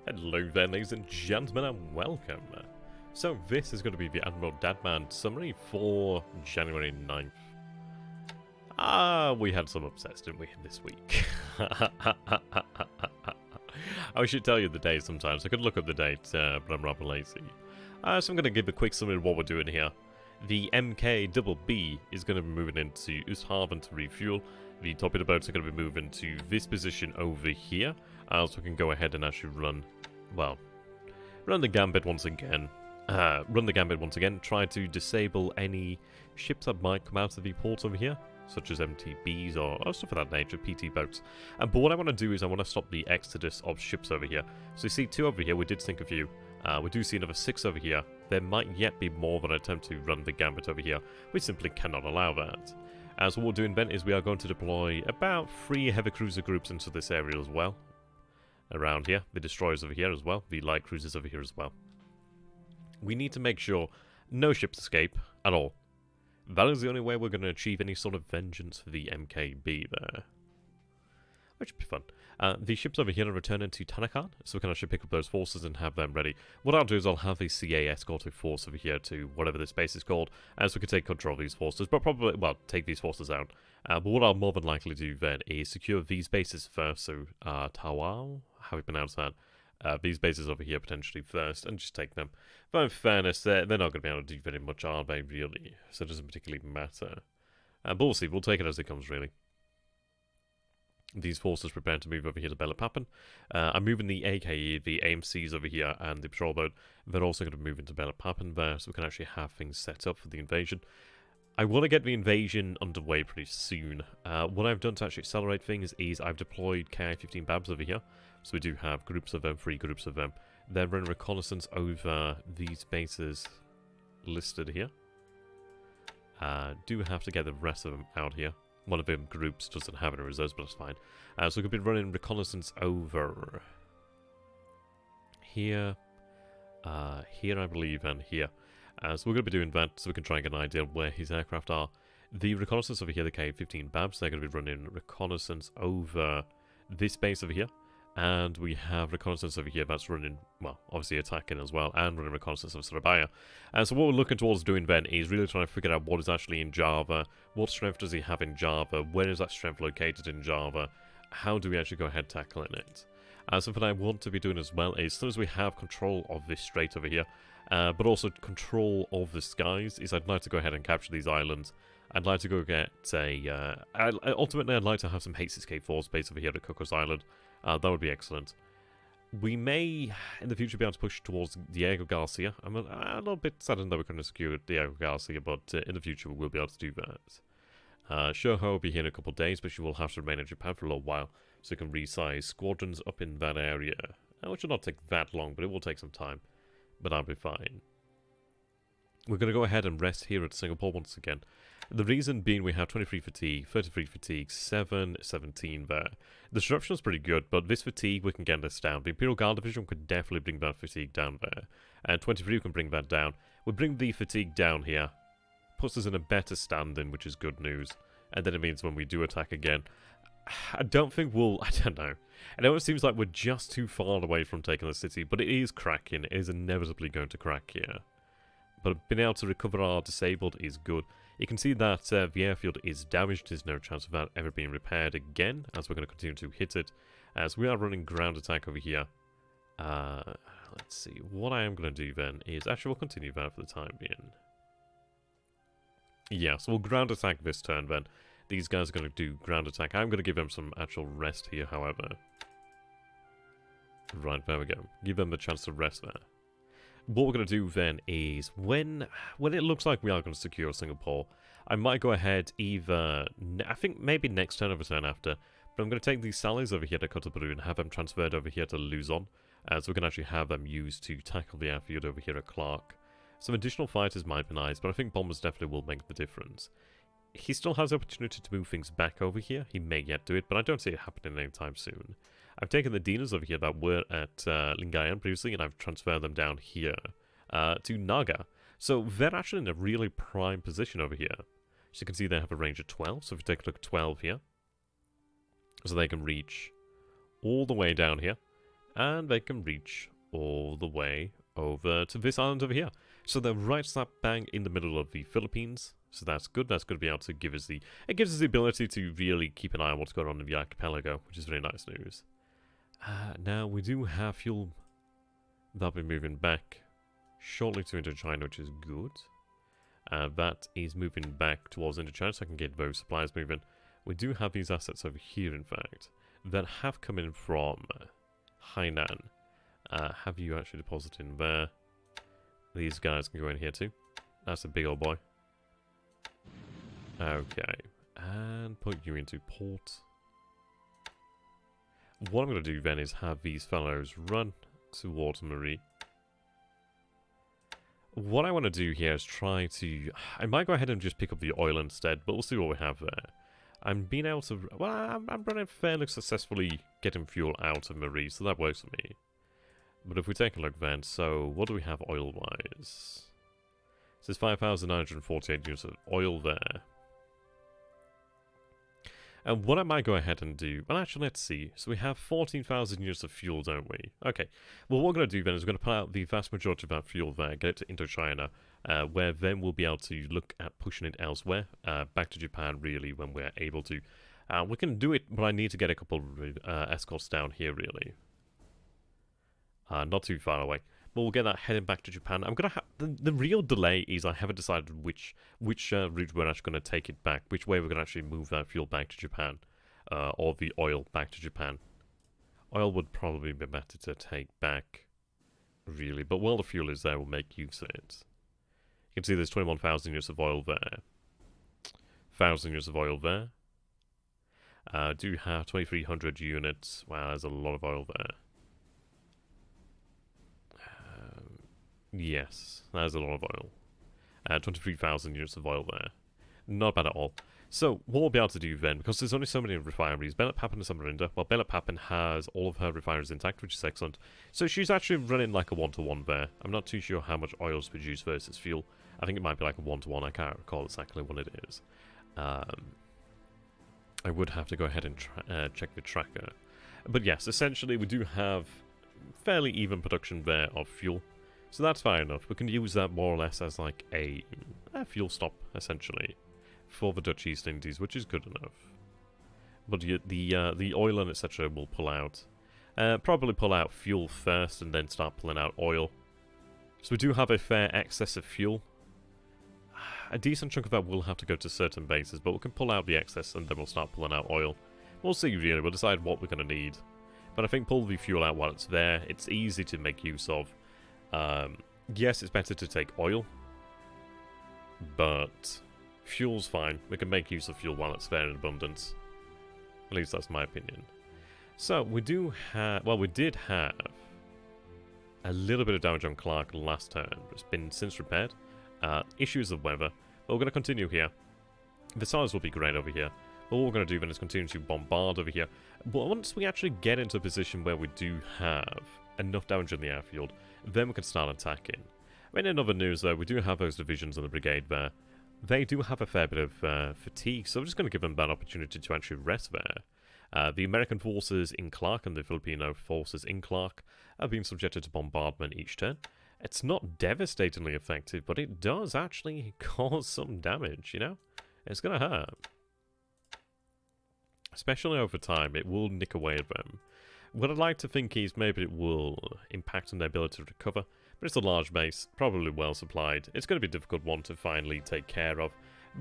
Hello there, ladies and gentlemen, and welcome. So this is going to be the Admiral Dadman summary for January 9th. We had some upsets, didn't we, this week? I should tell you the day sometimes. I could look up the date, but I'm rather lazy. So I'm going to give a quick summary of what we're doing here. The MKBB is going to be moving into Oosthaven to refuel. The torpedo boats are going to be moving to this position over here. So we can go ahead and actually run the gambit once again. Try to disable any ships that might come out of the port over here, such as MTBs or stuff of that nature, PT boats. But what I want to do is I want to stop the exodus of ships over here. So you see 2 over here, we did sink a few. We do see another 6 over here. There might yet be more than an attempt to run the gambit over here. We simply cannot allow that. So what we're doing then is we are going to deploy about 3 heavy cruiser groups into this area as well. Around here, the destroyers over here as well, the light cruisers over here as well. We need to make sure no ships escape at all. That is the only way we're going to achieve any sort of vengeance for the MKB there. Which should be fun. The ships over here are returning to Tanakan, so we can actually pick up those forces and have them ready. What I'll do is I'll have the CA escort a force over here to whatever this base is called, so we can take control of these forces, but probably, well, take these forces out. But what I'll more than likely do then is secure these bases first, so Tawau, how we pronounce that? These bases over here potentially first, and just take them. But in fairness, they're not going to be able to do very much, are they, really? So it doesn't particularly matter. But we'll see, we'll take it as it comes, really. These forces prepare to move over here to BLeAcHACiD. I'm moving the AKE, the AMCs over here, and the patrol boat. They're also going to move into BLeAcHACiD there, so we can actually have things set up for the invasion. I want to get the invasion underway pretty soon. What I've done to actually accelerate things is I've deployed Ki-15 Babs over here. So we do have groups of them, 3 groups of them. They're running reconnaissance over these bases listed here. Do have to get the rest of them out here. One of them groups doesn't have any reserves, but that's fine. So we could be running reconnaissance over here, here I believe, and here. So we're going to be doing that so we can try and get an idea of where his aircraft are. The reconnaissance over here, the Ki-15 Babs, they're going to be running reconnaissance over this base over here. And we have reconnaissance over here that's running, well, obviously attacking as well, and running reconnaissance of Surabaya. So what we're looking towards doing then is really trying to figure out what is actually in Java, what strength does he have in Java, where is that strength located in Java, how do we actually go ahead tackling it. Something I want to be doing as well is, as soon as we have control of this strait over here, but also control of the skies, is I'd like to go ahead and capture these islands. I'd like to go get a, ultimately I'd like to have some HCK force base over here at Cocos Island. That would be excellent. We may, in the future, be able to push towards Diego Garcia. I'm a little bit saddened that we couldn't secure Diego Garcia, but in the future we will be able to do that. Shoho will be here in a couple of days, but she will have to remain in Japan for a little while, so we can resize squadrons up in that area. Which will not take that long, but it will take some time. But I'll be fine. We're going to go ahead and rest here at Singapore once again. The reason being we have 23 fatigue, 33 fatigue, 7, 17 there. The disruption is pretty good, but this fatigue we can get this down. The Imperial Guard Division could definitely bring that fatigue down there. And 23 can bring that down. We bring the fatigue down here. Puts us in a better standing, which is good news. And then it means when we do attack again, I don't think we'll, I don't know. I know it seems like we're just too far away from taking the city, but it is cracking. It is inevitably going to crack here. But being able to recover our disabled is good. You can see that the airfield is damaged. There's no chance of that ever being repaired again, as we're going to continue to hit it. As we are running ground attack over here. Let's see. What I am going to do then is, actually we'll continue that for the time being. Yeah, so we'll ground attack this turn then. These guys are going to do ground attack. I'm going to give them some actual rest here, however. Right, there we go. Give them the chance to rest there. What we're going to do then is, when it looks like we are going to secure Singapore, I might go ahead either, I think maybe next turn or the turn after, but I'm going to take these sallies over here to Cotoparu and have them transferred over here to Luzon, so we can actually have them used to tackle the airfield over here at Clark. Some additional fighters might be nice, but I think bombers definitely will make the difference. He still has the opportunity to move things back over here. He may yet do it, but I don't see it happening anytime soon. I've taken the Dinas over here that were at Lingayen previously, and I've transferred them down here to Naga. So they're actually in a really prime position over here. As you can see, they have a range of 12, so if you take a look at 12 here, so they can reach all the way down here, And they can reach all the way over to this island over here. So they're right slap bang in the middle of the Philippines. So that's good. That's going to be able to give us the... It gives us the ability to really keep an eye on what's going on in the archipelago, which is very nice news. Now, we do have fuel that'll be moving back shortly to Indochina, which is good. That is moving back towards Indochina, so I can get those supplies moving. We do have these assets over here, in fact, that have come in from Hainan. Have you actually deposited in there? These guys can go in here too. That's a big old boy. Okay, and put you into port. What I'm going to do then is have these fellows run towards Marie. What I want to do here is try to... I might go ahead and just pick up the oil instead, but we'll see what we have there. I'm being able to... Well, I'm running fairly successfully getting fuel out of Marie, so that works for me. But if we take a look then, so what do we have oil-wise? It says 5,948 units of oil there. And what I might go ahead and do... Well, actually, let's see. So we have 14,000 units of fuel, don't we? Okay. Well, what we're going to do then is we're going to pull out the vast majority of that fuel there, get it to Indochina, where then we'll be able to look at pushing it elsewhere, back to Japan, really, when we're able to. We can do it, but I need to get a couple of escorts down here, really. Not too far away. But we'll get that heading back to Japan. I'm gonna have the real delay is I haven't decided which route we're actually gonna take it back, which way we're gonna actually move that fuel back to Japan, or the oil back to Japan. Oil would probably be better to take back, really. But while the fuel is there, we'll make use of it. You can see there's 21,000 units of oil there, 1,000 units of oil there. Do have 2,300 units. Wow, there's a lot of oil there. Yes, there's a lot of oil. 23,000 units of oil there. Not bad at all. So, what we'll be able to do then, because there's only so many refineries, BLeAcHACiD and Samarinda, well, BLeAcHACiD has all of her refineries intact, which is excellent. So she's actually running like a 1-to-1 there. I'm not too sure how much oil is produced versus fuel. I think it might be like a 1-to-1, I can't recall exactly what it is. I would have to go ahead and check the tracker. But yes, essentially we do have fairly even production there of fuel. So that's fine enough. We can use that more or less as like a fuel stop, essentially, for the Dutch East Indies, which is good enough. But the oil and etc. will pull out. Probably pull out fuel first and then start pulling out oil. So we do have a fair excess of fuel. A decent chunk of that will have to go to certain bases, but we can pull out the excess and then we'll start pulling out oil. We'll see, really. We'll decide what we're going to need. But I think pull the fuel out while it's there. It's easy to make use of. Yes, it's better to take oil, but fuel's fine. We can make use of fuel while it's there in abundance. At least that's my opinion. So, we do have... Well, we did have a little bit of damage on Clark last turn. It's been since repaired. Issues of weather. But we're going to continue here. The size will be great over here. But what we're going to do then is continue to bombard over here. But once we actually get into a position where we do have enough damage in the airfield, then we can start attacking. I mean, in other news though, we do have those divisions on the brigade there. They do have a fair bit of fatigue, so we're just going to give them that opportunity to actually rest there. The American forces in Clark and the Filipino forces in Clark are being subjected to bombardment each turn. It's not devastatingly effective, but it does actually cause some damage, you know? It's going to hurt. Especially over time, it will nick away at them. What I'd like to think is maybe it will impact on their ability to recover, but it's a large base, probably well supplied. It's going to be a difficult one to finally take care of,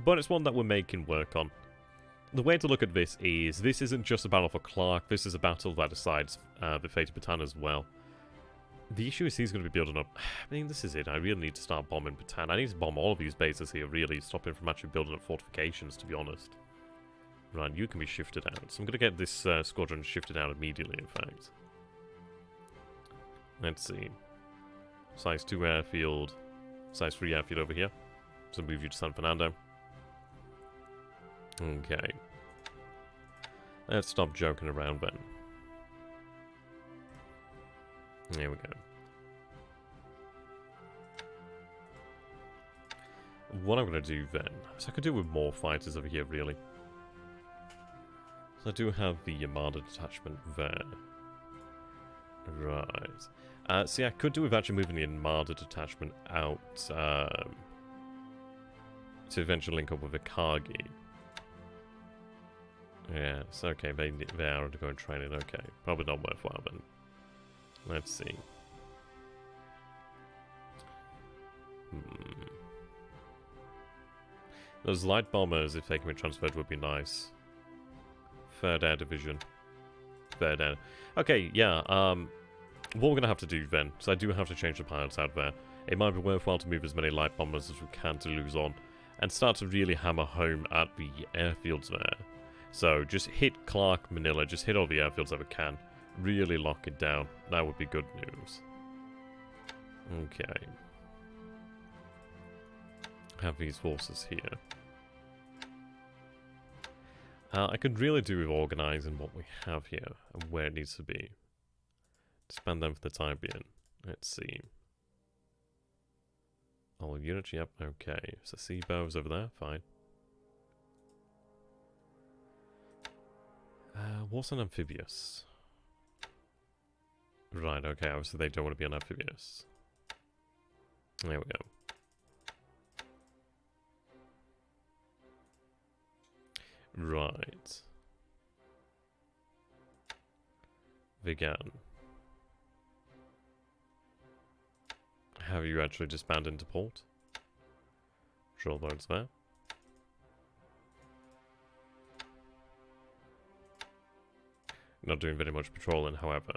but it's one that we're making work on. The way to look at this isn't just a battle for Clark, this is a battle that decides the fate of Bataan as well. The issue is he's going to be building up... I mean, this is it. I really need to start bombing Bataan. I need to bomb all of these bases here, really, stop him from actually building up fortifications, to be honest. Right, you can be shifted out. So I'm going to get this squadron shifted out immediately, in fact. Let's see. Size 2 airfield. Size 3 airfield over here. So move you to San Fernando. Okay. Let's stop joking around then. There we go. What I'm going to do then... So I could do with more fighters over here, really. I do have the Yamada detachment there. Right. See, I could do with actually moving the Yamada detachment out to eventually link up with Akagi. Yeah, it's okay. They are to go and train it. Okay, probably not worthwhile then. Let's see. Those light bombers, if they can be transferred, would be nice. Third Air Division. Third Air. Okay, yeah. What we're gonna have to do then, so I do have to change the pilots out there. It might be worthwhile to move as many light bombers as we can to Luzon, and start to really hammer home at the airfields there. So just hit Clark, Manila, just hit all the airfields that we can. Really lock it down. That would be good news. Okay. Have these forces here. I could really do with organising what we have here and where it needs to be. Expand them for the time being. Let's see. All units, yep, okay. So Seabows over there, fine. What's an amphibious? Right, okay, obviously they don't want to be an amphibious. There we go. Right. Vegan. Have you actually disbanded into port? Patrol boats there. Not doing very much patrolling, however.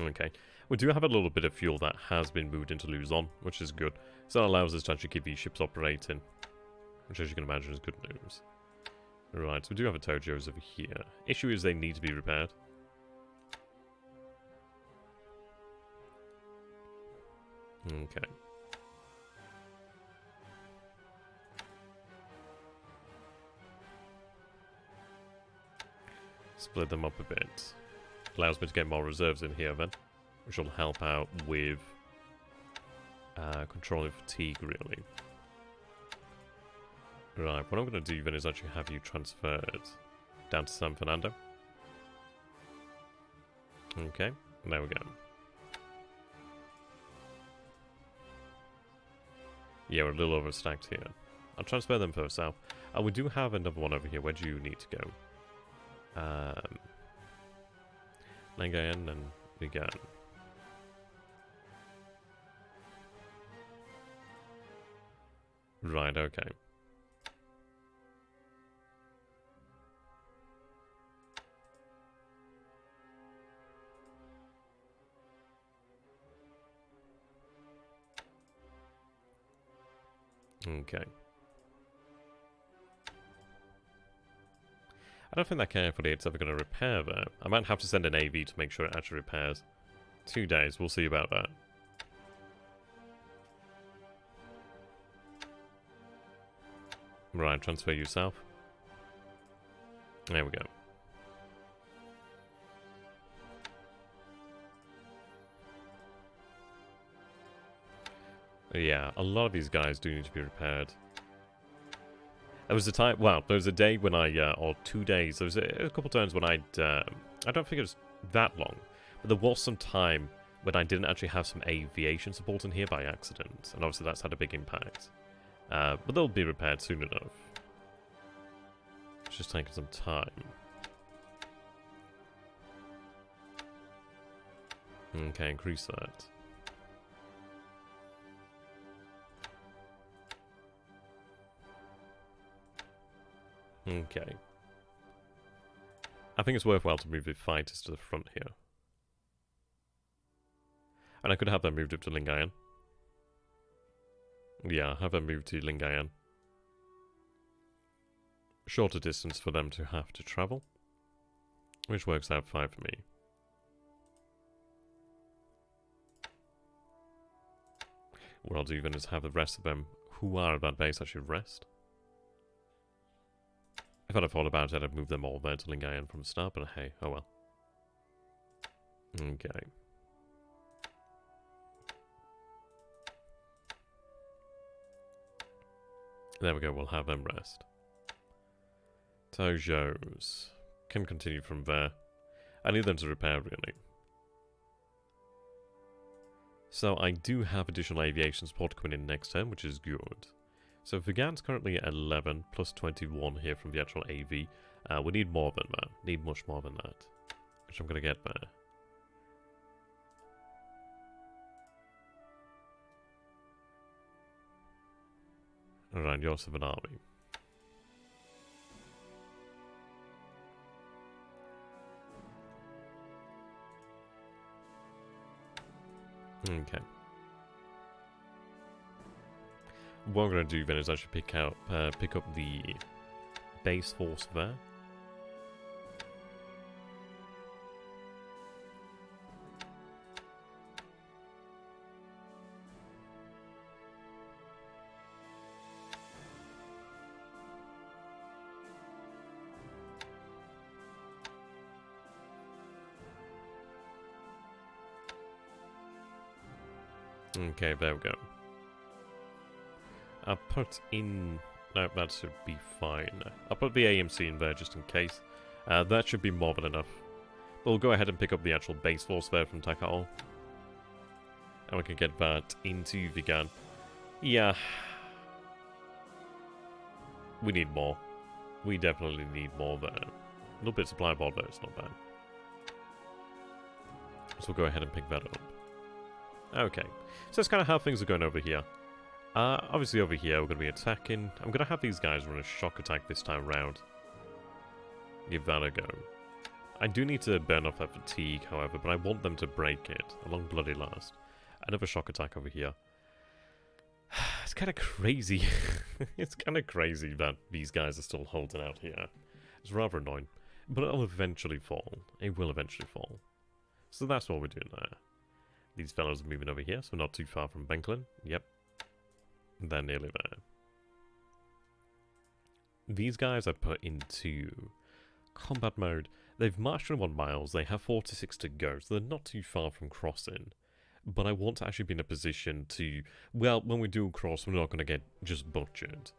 Okay. We do have a little bit of fuel that has been moved into Luzon, which is good. So that allows us to actually keep these ships operating. Which, as you can imagine, is good news. Right, so we do have a Tojo's over here. Issue is they need to be repaired. Okay. Split them up a bit. Allows me to get more reserves in here then, which will help out with controlling fatigue, really. Right, what I'm going to do then is actually have you transferred down to San Fernando. Okay, there we go. Yeah, we're a little overstacked here. I'll transfer them further south. We do have another one over here. Where do you need to go? Lingayen and Vegan. Right, okay. Okay. I don't think that carefully it's ever going to repair that. I might have to send an AV to make sure it actually repairs. 2 days, we'll see about that. Right, transfer you south. There we go. Yeah, a lot of these guys do need to be repaired. There was a time, well, there was a day when I, or 2 days, there was a couple times when I don't think it was that long, but there was some time when I didn't actually have some aviation support in here by accident, and obviously that's had a big impact. But they'll be repaired soon enough. It's just taking some time. Okay, increase that. Okay. I think it's worthwhile to move the fighters to the front here. And I could have them moved up to Lingayen. Yeah, have them moved to Lingayen. Shorter distance for them to have to travel. Which works out fine for me. What I'll do then is have the rest of them who are at that base actually rest. If I'd have thought about it, I'd have moved them all there to Lingayen from the start, but hey, oh well. Okay. There we go, we'll have them rest. Tojo's can continue from there. I need them to repair, really. So I do have additional aviation support coming in next turn, which is good. So Vigan's currently at 11, plus 21 here from the actual AV. We need more than that. Need much more than that. Which I'm going to get there. Alright, you're of an army. Okay. What I'm going to do then is actually pick up the base force there. Okay, there we go. I'll put in... No, that should be fine. I'll put the AMC in there just in case. That should be more than enough. But we'll go ahead and pick up the actual base force there from Takao. And we can get that into Vigan. Yeah. We need more. We definitely need more there. A little bit of supply board there, it's not bad. So we'll go ahead and pick that up. Okay, so that's kind of how things are going over here. Obviously over here we're going to be attacking. I'm going to have these guys run a shock attack this time round. Give that a go. I do need to burn off that fatigue, however, but I want them to break it. A long bloody last. Another shock attack over here. It's kind of crazy. It's kind of crazy that these guys are still holding out here. It's rather annoying. But it'll eventually fall. It will eventually fall. So that's what we're doing there. These fellows are moving over here, so we're not too far from Benklin. Yep. They're nearly there. These guys I put into combat mode. They've marched 21 miles, they have 46 to go, so they're not too far from crossing. But I want to actually be in a position to... Well, when we do cross, we're not going to get just butchered.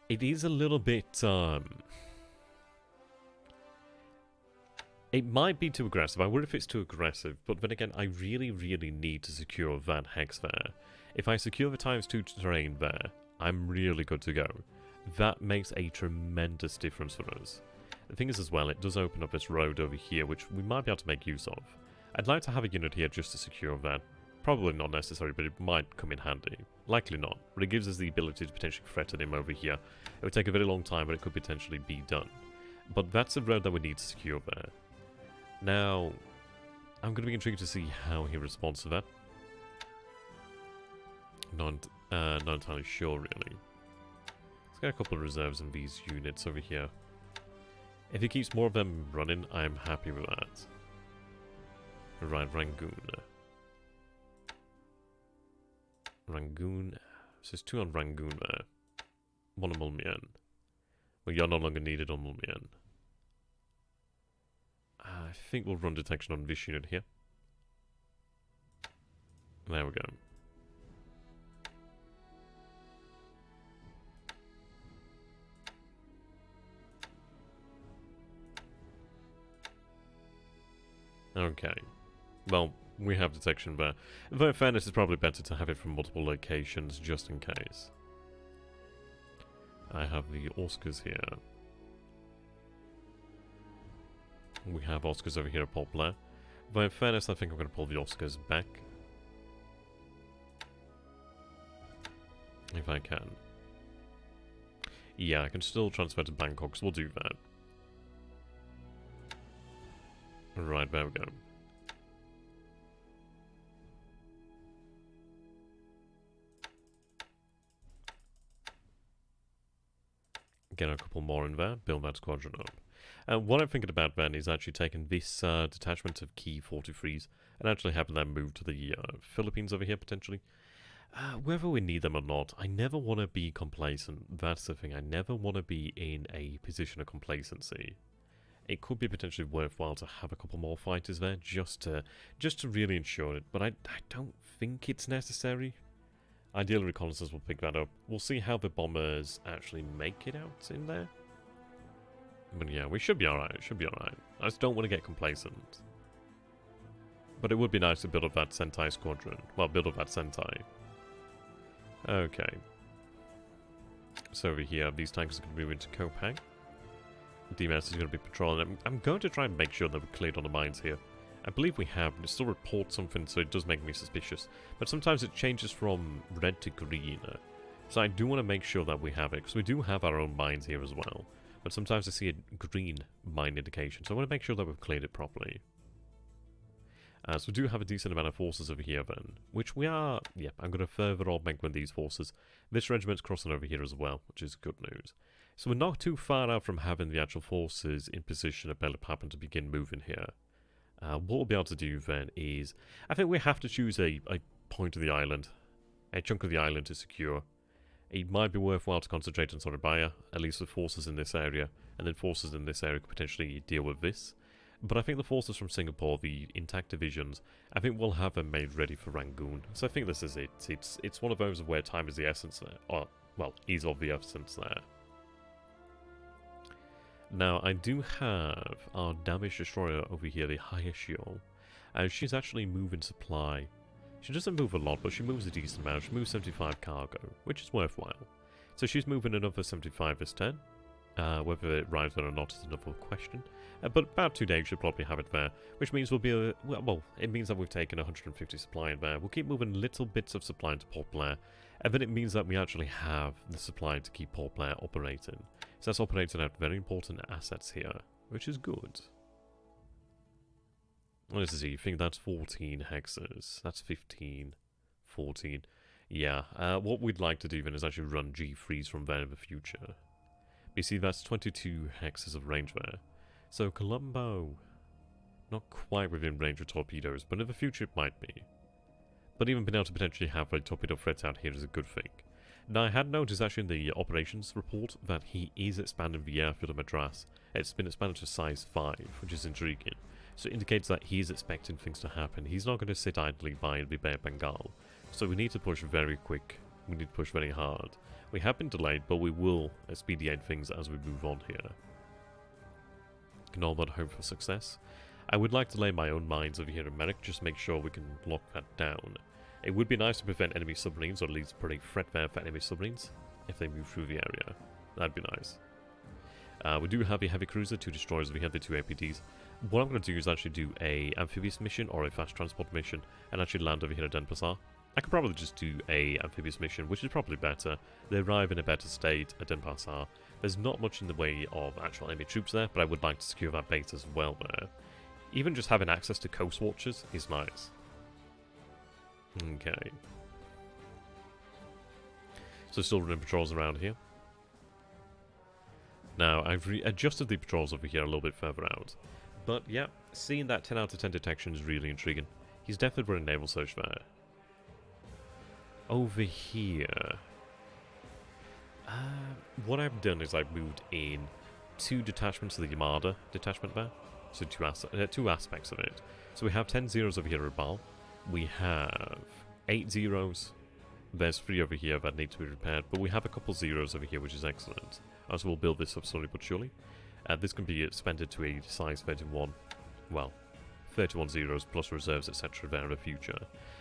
It is a little bit, It might be too aggressive. I worry if it's too aggressive, but then again, I really, really need to secure that hex there. If I secure the ×2 terrain there, I'm really good to go. That makes a tremendous difference for us. The thing is as well, it does open up this road over here, which we might be able to make use of. I'd like to have a unit here just to secure that. Probably not necessary, but it might come in handy. Likely not, but it gives us the ability to potentially threaten him over here. It would take a very long time, but it could potentially be done. But that's a road that we need to secure there. Now, I'm going to be intrigued to see how he responds to that. Not entirely sure, really. Let's get a couple of reserves in these units over here. If he keeps more of them running, I'm happy with that. Right, Rangoon. Rangoon. So there's 2 on Rangoon there. 1 on Mulmian. Well, you're no longer needed on Mulmian. I think we'll run detection on this unit here. There we go. Okay. Well, we have detection there. Though in fairness, it's probably better to have it from multiple locations, just in case. I have the Oscars here. We have Oscars over here at Port Blair. Though in fairness, I think I'm going to pull the Oscars back. If I can. Yeah, I can still transfer to Bangkok, so we'll do that. Right, there we go. Get a couple more in there, build that squadron up. What I'm thinking about then is actually taking this detachment of Key 43s and actually having them move to the Philippines over here, potentially. Whether we need them or not, I never want to be complacent. That's the thing, I never want to be in a position of complacency. It could be potentially worthwhile to have a couple more fighters there, just to really ensure it, but I don't think it's necessary. Ideally, reconnaissance will pick that up. We'll see how the bombers actually make it out in there. But yeah, we should be alright, I just don't want to get complacent. But it would be nice to build up that Sentai squadron. Well, build up that Sentai. Okay. So over here, these tanks are going to move into Kopang. DMS is going to be patrolling. I'm going to try and make sure that we've cleared on the mines here. I believe we have, but it still reports something, so it does make me suspicious. But sometimes it changes from red to green. So I do want to make sure that we have it, because we do have our own mines here as well. But sometimes I see a green mine indication, so I want to make sure that we've cleared it properly. So we do have a decent amount of forces over here then, which we are, yep, I'm going to further augment these forces. This regiment's crossing over here as well, which is good news. So we're not too far out from having the actual forces in position at BLeAcHACiD to begin moving here. What we'll be able to do then is, I think we have to choose a point of the island, a chunk of the island to secure. It might be worthwhile to concentrate on Surabaya, at least with forces in this area, and then forces in this area could potentially deal with this. But I think the forces from Singapore, the intact divisions, I think we'll have them made ready for Rangoon. So I think this is it. It's one of those where time is the essence there. Or, well, is of the essence there. Now, I do have our damage destroyer over here, the Hayashio. She's actually moving supply. She doesn't move a lot, but she moves a decent amount. She moves 75 cargo, which is worthwhile. So she's moving another 75 this turn. Whether it arrives there or not is another question. But about 2 days should probably have it there, which means we'll be well, it means that we've taken 150 supply in there. We'll keep moving little bits of supply into Port Blair, and then it means that we actually have the supply to keep Port Blair operating. So that's operating out very important assets here, which is good. Let's see, I think that's 14 hexes. That's 15, 14. Yeah, what we'd like to do then is actually run G3s from there in the future. You see, that's 22 hexes of range there. So Colombo, not quite within range of torpedoes, but in the future it might be. But even being able to potentially have a torpedo threat out here is a good thing. Now, I had noticed actually in the operations report that he is expanding the airfield of Madras. It's been expanded to size 5, which is intriguing. So it indicates that he's expecting things to happen. He's not going to sit idly by in the Bay of Bengal. So we need to push very quick. We need to push very hard. We have been delayed, but we will expedite things as we move on here. Can all but hope for success. I would like to lay my own mines over here in Merrick, just to make sure we can lock that down. It would be nice to prevent enemy submarines, or at least put a threat there for enemy submarines, if they move through the area. That'd be nice. We do have a heavy cruiser, 2 destroyers, we have the 2 APDs. What I'm going to do is actually do a amphibious mission, or a fast transport mission, and actually land over here at Denpasar. I could probably just do a amphibious mission, which is probably better. They arrive in a better state at Denpasar. There's not much in the way of actual enemy troops there, but I would like to secure that base as well there. Even just having access to coast watchers is nice. Okay. So still running patrols around here. Now, I've adjusted the patrols over here a little bit further out. But yeah, seeing that 10 out of 10 detection is really intriguing. He's definitely running naval search there. Over here, what I've done is I've moved in 2 detachments of the Yamada detachment there. So 2 aspects of it. So we have 10 zeros over here at Bal. We have 8 zeros. There's 3 over here that need to be repaired, but we have a couple zeros over here, which is excellent. As we'll build this up slowly but surely. This can be expanded to a size 31. Well, 31 zeros plus reserves, etc. there in the future.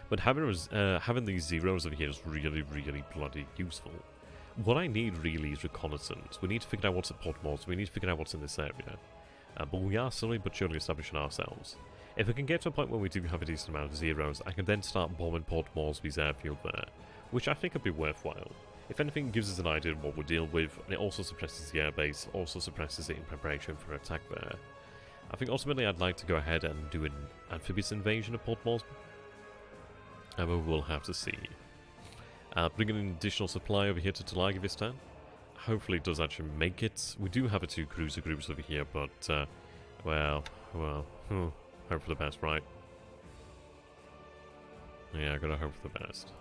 But having these zeros over here is really, really bloody useful. What I need really is reconnaissance. We need to figure out what's at Port Moresby. We need to figure out what's in this area. But we are slowly but surely establishing ourselves. If we can get to a point where we do have a decent amount of zeros, I can then start bombing Port Moresby's airfield there, which I think would be worthwhile. If anything, it gives us an idea of what we deal with, and it also suppresses the airbase, also suppresses it in preparation for an attack there. I think ultimately I'd like to go ahead and do an amphibious invasion of Port Moresby. And we will have to see. Bringing in additional supply over here to Tulagi this time. Hopefully it does actually make it. We do have a 2 cruiser groups over here, but, well, hope for the best, right? Yeah, I gotta hope for the best.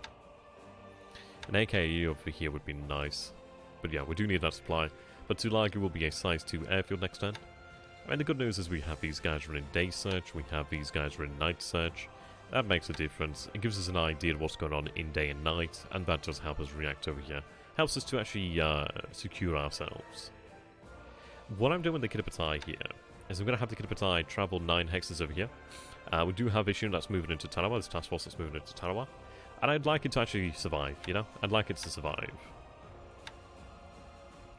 An AKE over here would be nice. But yeah, we do need that supply. But Tulagi will be a size 2 airfield next turn. And the good news is we have these guys running day search, we have these guys running night search. That makes a difference. It gives us an idea of what's going on in day and night, and that does help us react over here. Helps us to actually secure ourselves. What I'm doing with the Kitapatai here is I'm going to have the Kitapatai travel 9 hexes over here. We do have Issue that's moving into Tarawa, this task force that's moving into Tarawa. And I'd like it to actually survive, you know? I'd like it to survive.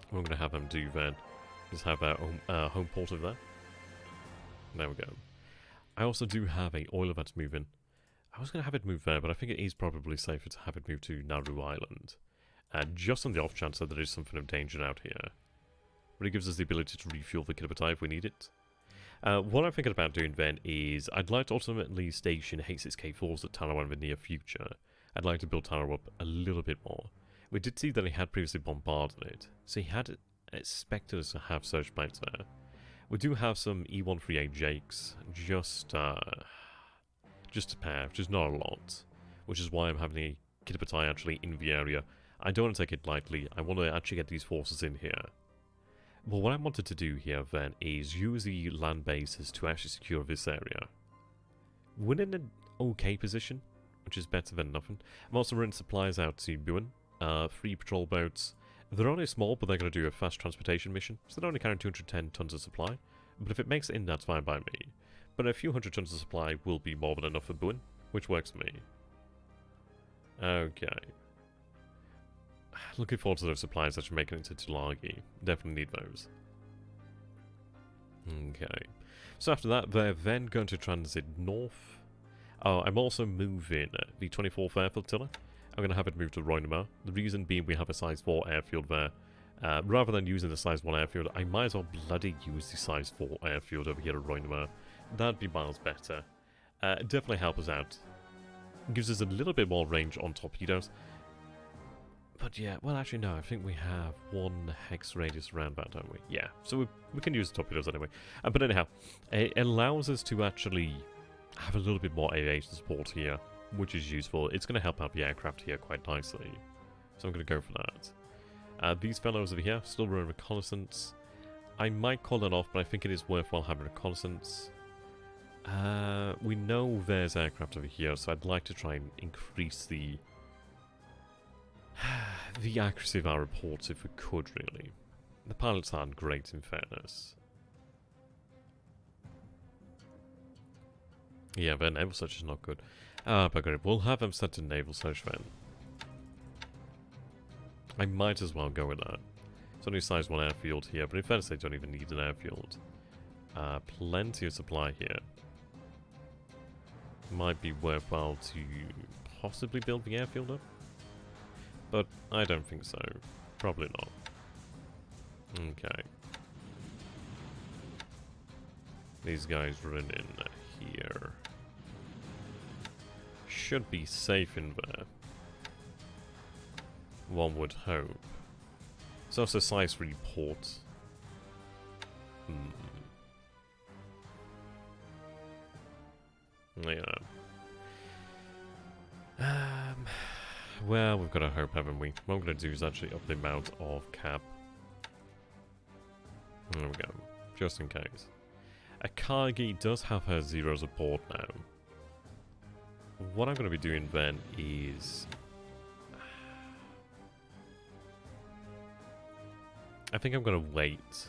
What I'm going to have them do then is have a home port over there. There we go. I also do have a oiler that's moving. I was going to have it move there, but I think it is probably safer to have it move to Nauru Island. Just on the off chance that there is something of danger out here. But it gives us the ability to refuel the Kidderbutai if we need it. What I'm thinking about doing then is I'd like to ultimately station H6K4s at Tarawa in the near future. I'd like to build Tarawa up a little bit more. We did see that he had previously bombarded it, so he had expected us to have search planes there. We do have some E138 Jakes, just a pair, which is not a lot, which is why I'm having a Kidderbutai actually in the area. I don't want to take it lightly, I want to actually get these forces in here. Well, what I wanted to do here then is use the land bases to actually secure this area. We're in an okay position, which is better than nothing. I'm also running supplies out to Buin. 3 patrol boats. They're only small, but they're going to do a fast transportation mission, so they're only carrying 210 tons of supply. But if it makes it in, that's fine by me. But a few hundred tons of supply will be more than enough for Buin, which works for me. Okay. Looking forward to those supplies that are making it to Tulagi. Definitely need those. Okay. So after that, they're then going to transit north. Oh, I'm also moving the 24th Air Flotilla. I'm going to have it move to Roinema. The reason being we have a size 4 airfield there. Rather than using the size 1 airfield, I might as well bloody use the size 4 airfield over here at Roinema. That'd be miles better. Definitely help us out. Gives us a little bit more range on torpedoes. But yeah, well actually no, I think we have 1 hex radius around that, don't we? Yeah, so we can use the torpedoes anyway. But anyhow, it allows us to actually have a little bit more aviation support here, which is useful. It's going to help out the aircraft here quite nicely. So I'm going to go for that. These fellows over here still run reconnaissance. I might call it off, but I think it is worthwhile having reconnaissance. We know there's aircraft over here, so I'd like to try and increase the accuracy of our reports if we could, really. The pilots aren't great, in fairness. Yeah, their naval search is not good. But good. We'll have them set to naval search then. I might as well go with that. It's only size 1 airfield here, but in fairness, they don't even need an airfield. Plenty of supply here. Might be worthwhile to possibly build the airfield up. But I don't think so. Probably not. Okay. These guys run in here. Should be safe in there. One would hope. It's also size 3 port. Yeah. Well, we've got to hope, haven't we? What I'm going to do is actually up the amount of cap. There we go. Just in case. Akagi does have her zeros aboard now. What I'm going to be doing then is... I think I'm going to wait.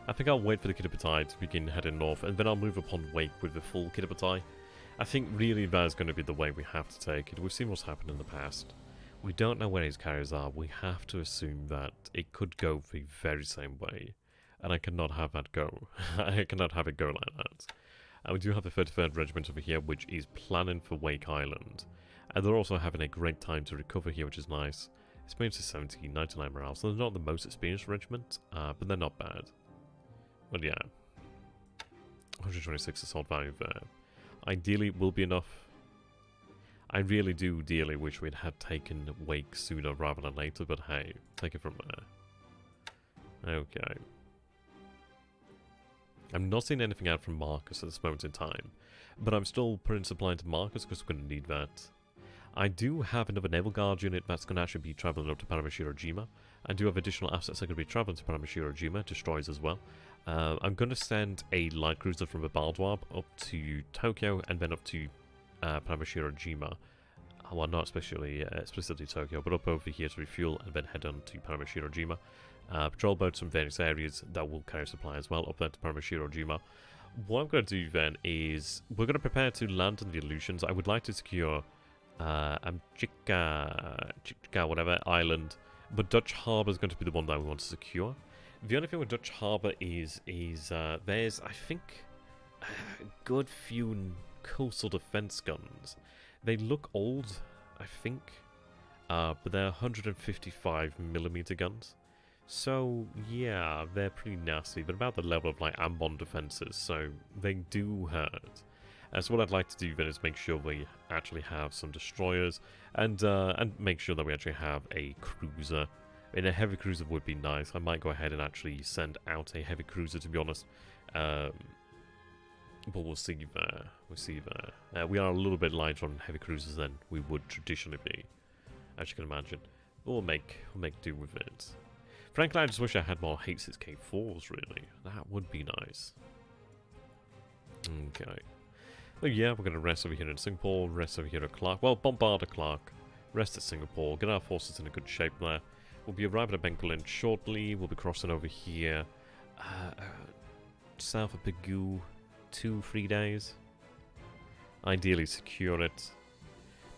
I think I'll wait for the Kidderbutai to begin heading north, and then I'll move upon Wake with the full Kidderbutai. I think really that is going to be the way we have to take it. We've seen what's happened in the past. We don't know where his carriers are. We have to assume that it could go the very same way. And I cannot have that go. I cannot have it go like that. We do have the 33rd Regiment over here, which is planning for Wake Island. And they're also having a great time to recover here, which is nice. Experience is 70, 99 morale. So they're not the most experienced regiment, but they're not bad. But yeah. 126 assault value there. Ideally, it will be enough. I really do dearly wish we'd had taken Wake sooner rather than later, but hey, take it from there. Okay. I'm not seeing anything out from Marcus at this moment in time, but I'm still putting supply into Marcus because we're going to need that. I do have another Naval Guard unit that's going to actually be travelling up to Paramashiro-jima. I do have additional assets that are going to be travelling to Paramashiro-jima, destroyers as well. I'm going to send a light cruiser from the Baldwab up to Tokyo and then up to Paramashiro-jima. Well, not especially explicitly Tokyo, but up over here to refuel and then head on to Paramashiro-jima. Patrol boats from various areas that will carry supply as well up there to Paramashiro-jima. What I'm going to do then is we're going to prepare to land on the illusions. I would like to secure Chika, whatever, island. But Dutch Harbour is going to be the one that we want to secure. The only thing with Dutch Harbour is there's, I think, a good few coastal defense guns. They look old, I think, but they're 155mm guns. So, yeah, they're pretty nasty. They're about the level of, like, Ambon defenses, so they do hurt. So what I'd like to do then is make sure we actually have some destroyers, and make sure that we actually have a cruiser. I mean, a heavy cruiser would be nice. I might go ahead and actually send out a heavy cruiser, to be honest. But we'll see there. We'll see there. We are a little bit lighter on heavy cruisers than we would traditionally be, as you can imagine. But we'll make do with it. Frankly, I just wish I had more H6K4s, really. That would be nice. Okay. But yeah, we're going to rest over here in Singapore, rest over here at Clark. Well, bombard at Clark, rest at Singapore, get our forces in a good shape there. We'll be arriving at Bencoolen shortly. We'll be crossing over here south of Pegu, 2-3 days. Ideally secure it.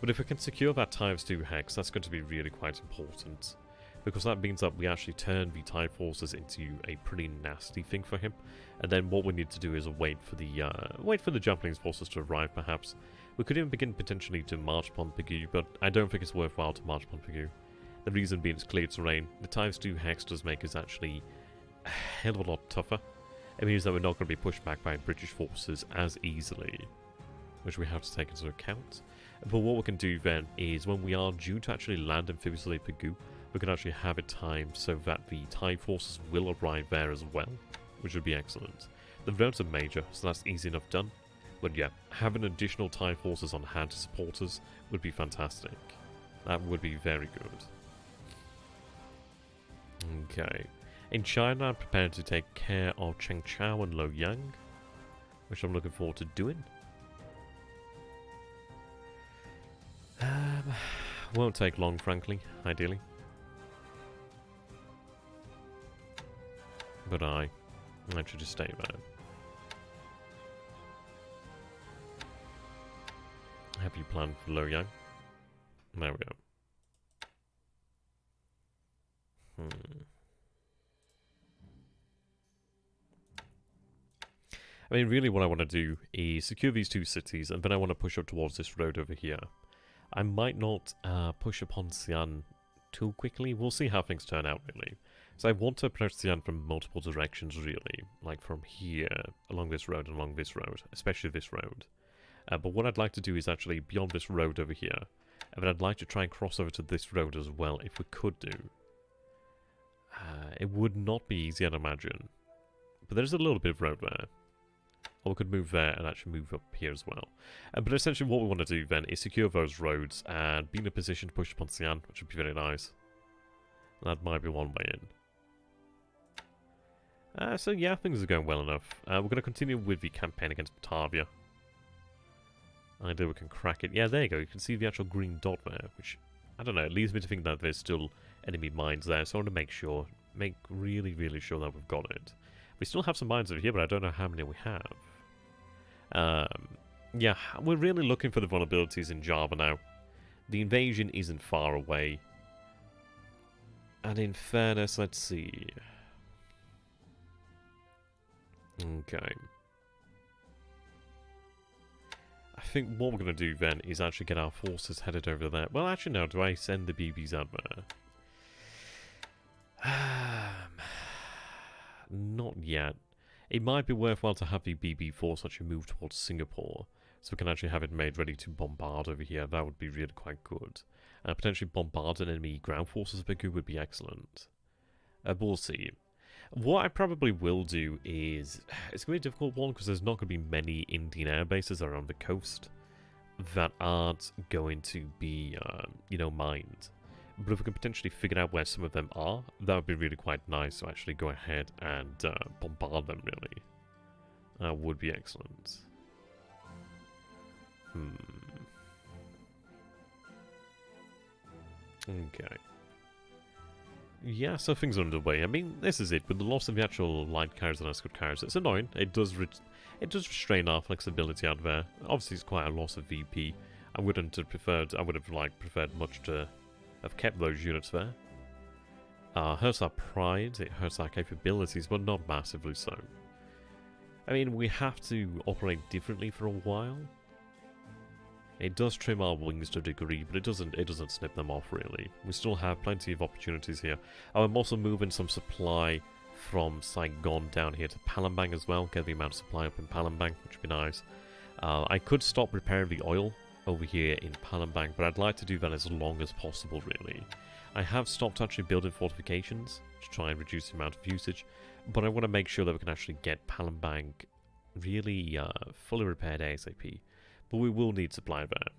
But if we can secure that ×2 hex, that's going to be really quite important. Because that means that we actually turn the TIE forces into a pretty nasty thing for him. And then what we need to do is wait for the Japanese forces to arrive, perhaps. We could even begin potentially to march upon Pegu, but I don't think it's worthwhile to march upon Pegu. The reason being it's clear terrain. The ×2 hex does make us actually a hell of a lot tougher. It means that we're not going to be pushed back by British forces as easily, which we have to take into account. But what we can do then is when we are due to actually land amphibiously at Pegu, we can actually have it timed so that the TIE forces will arrive there as well, which would be excellent. The roads are major, so that's easy enough done. But yeah, having additional TIE forces on hand to support us would be fantastic. That would be very good. Okay. In China, I'm prepared to take care of Chengchao and Luoyang, which I'm looking forward to doing. Won't take long, frankly, ideally. But I should just stay there. Have you planned for Luoyang? There we go. I mean, really what I want to do is secure these two cities, and then I want to push up towards this road over here. I might not push upon Xi'an too quickly. We'll see how things turn out, really. So I want to approach Xi'an from multiple directions, really. Like from here, along this road, and along this road. Especially this road. But what I'd like to do is actually beyond this road over here. And then I'd like to try and cross over to this road as well, if we could do. It would not be easy, I'd imagine. But there's a little bit of road there. Or we could move there and actually move up here as well. But essentially what we want to do then is secure those roads and be in a position to push upon Xi'an, which would be very nice. That might be one way in. So yeah, things are going well enough. We're going to continue with the campaign against Batavia. I know we can crack it. Yeah, there you go. You can see the actual green dot there, which, I don't know, it leads me to think that there's still enemy mines there. So I want to make sure, really, really sure that we've got it. We still have some mines over here, but I don't know how many we have. Yeah, we're really looking for the vulnerabilities in Java now. The invasion isn't far away. And in fairness, let's see. Okay. I think what we're going to do then is actually get our forces headed over there. Well, actually, no. Do I send the BBs out there? Not yet. It might be worthwhile to have the BB force actually move towards Singapore, so we can actually have it made ready to bombard over here. That would be really quite good. Potentially bombard an enemy ground forces a bit good would be excellent. But we'll see. What I probably will do is, it's going to be a difficult one because there's not going to be many Indian air bases around the coast that aren't going to be, you know, mined. But if we can potentially figure out where some of them are, that would be really quite nice to actually go ahead and bombard them, really. That would be excellent. Okay. Yeah, so things are underway. I mean, this is it. With the loss of the actual light carriers and escort carriers, it's annoying. It It does restrain our flexibility out there. Obviously, it's quite a loss of VP. I would have preferred much to have kept those units there. Hurts our pride, it hurts our capabilities, but not massively so. I mean, we have to operate differently for a while. It does trim our wings to a degree, but it doesn't snip them off really. We still have plenty of opportunities here. I'm also moving some supply from Saigon down here to Palembang as well. Get the amount of supply up in Palembang, which would be nice. I could stop repairing the oil over here in Palembang, but I'd like to do that as long as possible really. I have stopped actually building fortifications to try and reduce the amount of usage, but I want to make sure that we can actually get Palembang really fully repaired ASAP. But we will need supply there.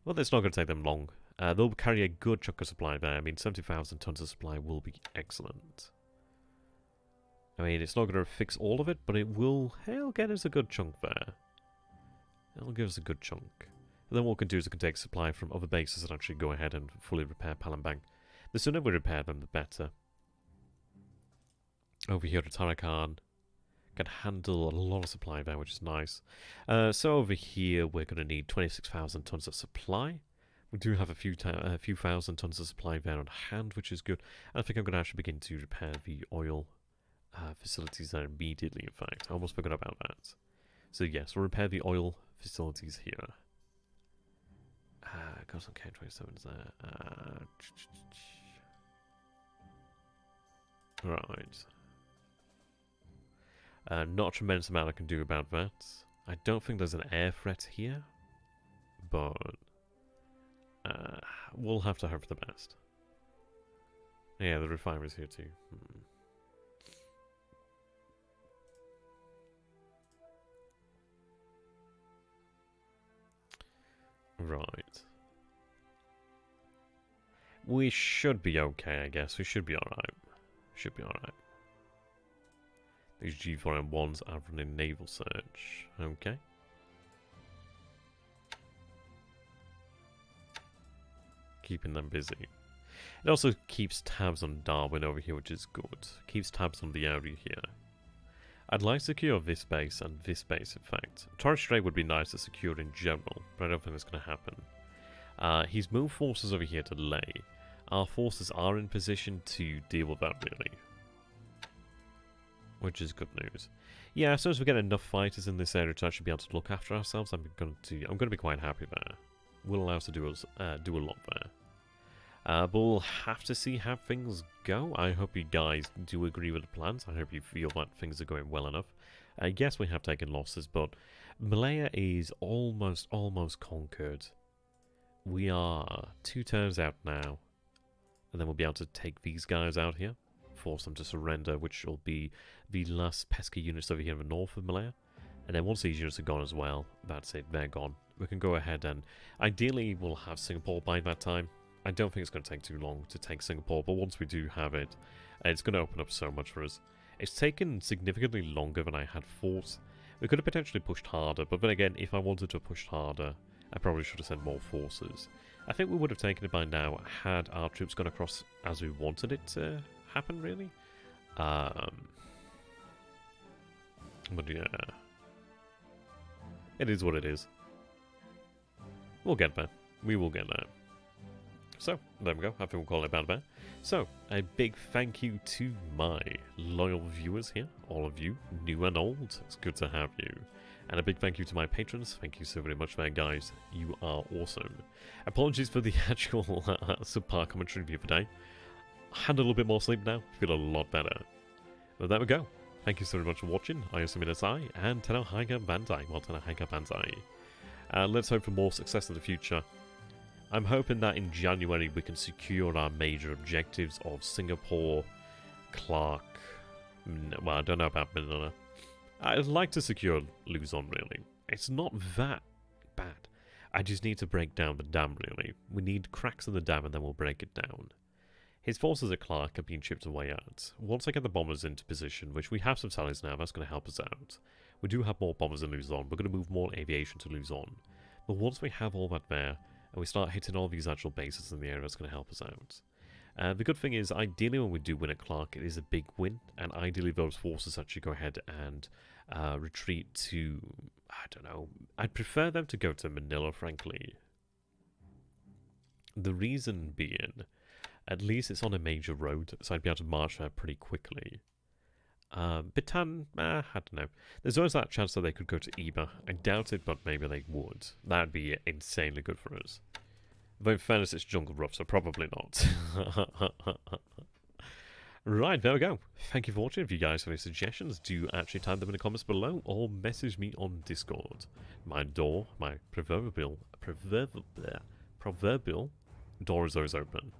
Well, it's not going to take them long. They'll carry a good chunk of supply there. I mean, 70,000 tons of supply will be excellent. I mean, it's not going to fix all of it, but it'll get us a good chunk there. It'll give us a good chunk. And then what we can do is we can take supply from other bases and actually go ahead and fully repair Palembang. The sooner we repair them, the better. Over here at Tarakan, can handle a lot of supply there, which is nice. So over here, we're going to need 26,000 tons of supply. We do have a few thousand tons of supply there on hand, which is good. And I think I'm going to actually begin to repair the oil facilities there immediately, in fact. I almost forgot about that. So yes, we'll repair the oil facilities here. Got some K27s there. Right. Not a tremendous amount I can do about that. I don't think there's an air threat here, but we'll have to hope for the best. Yeah, the refinery's here too. Right. We should be okay, I guess. We should be alright. Should be alright. These G4M1s are running naval search. Okay. Keeping them busy. It also keeps tabs on Darwin over here, which is good. Keeps tabs on the area here. I'd like to secure this base and this base, in fact. Torres Strait would be nice to secure in general, but I don't think it's going to happen. He's moved forces over here to Ley. Our forces are in position to deal with that, really. Which is good news. Yeah, as soon as we get enough fighters in this area to actually be able to look after ourselves, I'm going to be quite happy there. Will allow us to do a lot there. But we'll have to see how things go. I hope you guys do agree with the plans. I hope you feel that things are going well enough. Yes, we have taken losses, but Malaya is almost conquered. We are 2 turns out now. And then we'll be able to take these guys out here. Force them to surrender, which will be the last pesky units over here in the north of Malaya. And then once these units are gone as well, that's it, they're gone. We can go ahead and ideally we'll have Singapore by that time. I don't think it's going to take too long to take Singapore, but once we do have it, it's going to open up so much for us. It's taken significantly longer than I had thought. We could have potentially pushed harder, but then again, if I wanted to push harder, I probably should have sent more forces. I think we would have taken it by now had our troops gone across as we wanted it to happen, really. But yeah. It is what it is. We'll get there. We will get there. So, there we go. I think we'll call it about there. So, a big thank you to my loyal viewers here. All of you, new and old. It's good to have you. And a big thank you to my patrons. Thank you so very much there, guys. You are awesome. Apologies for the actual subpar commentary the other day. I had a little bit more sleep now. Feel a lot better. But there we go. Thank you so very much for watching. I am SunYan, and Tena Haiga Bandai. Well, Tena Haiga Bandai. Let's hope for more success in the future. I'm hoping that in January we can secure our major objectives of Singapore, Clark. Well, I don't know about Manila. I'd like to secure Luzon, really. It's not that bad. I just need to break down the dam, really. We need cracks in the dam and then we'll break it down. His forces at Clark are being chipped away at. Once I get the bombers into position, which we have some sallies now, that's going to help us out. We do have more bombers in Luzon. We're going to move more aviation to Luzon. But once we have all that there, and we start hitting all these actual bases in the area, that's going to help us out. The good thing is, ideally when we do win at Clark, it is a big win, and ideally those forces actually go ahead and retreat to, I don't know, I'd prefer them to go to Manila, frankly. The reason being, at least it's on a major road, so I'd be able to march there pretty quickly. Bitan, I don't know. There's always that chance that they could go to Iba. I doubt it, but maybe they would. That'd be insanely good for us. Though in fairness, it's jungle rough, so probably not. Right, there we go. Thank you for watching. If you guys have any suggestions, do actually type them in the comments below or message me on Discord. My proverbial door is always open.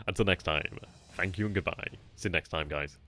Until next time, thank you and goodbye. See you next time, guys.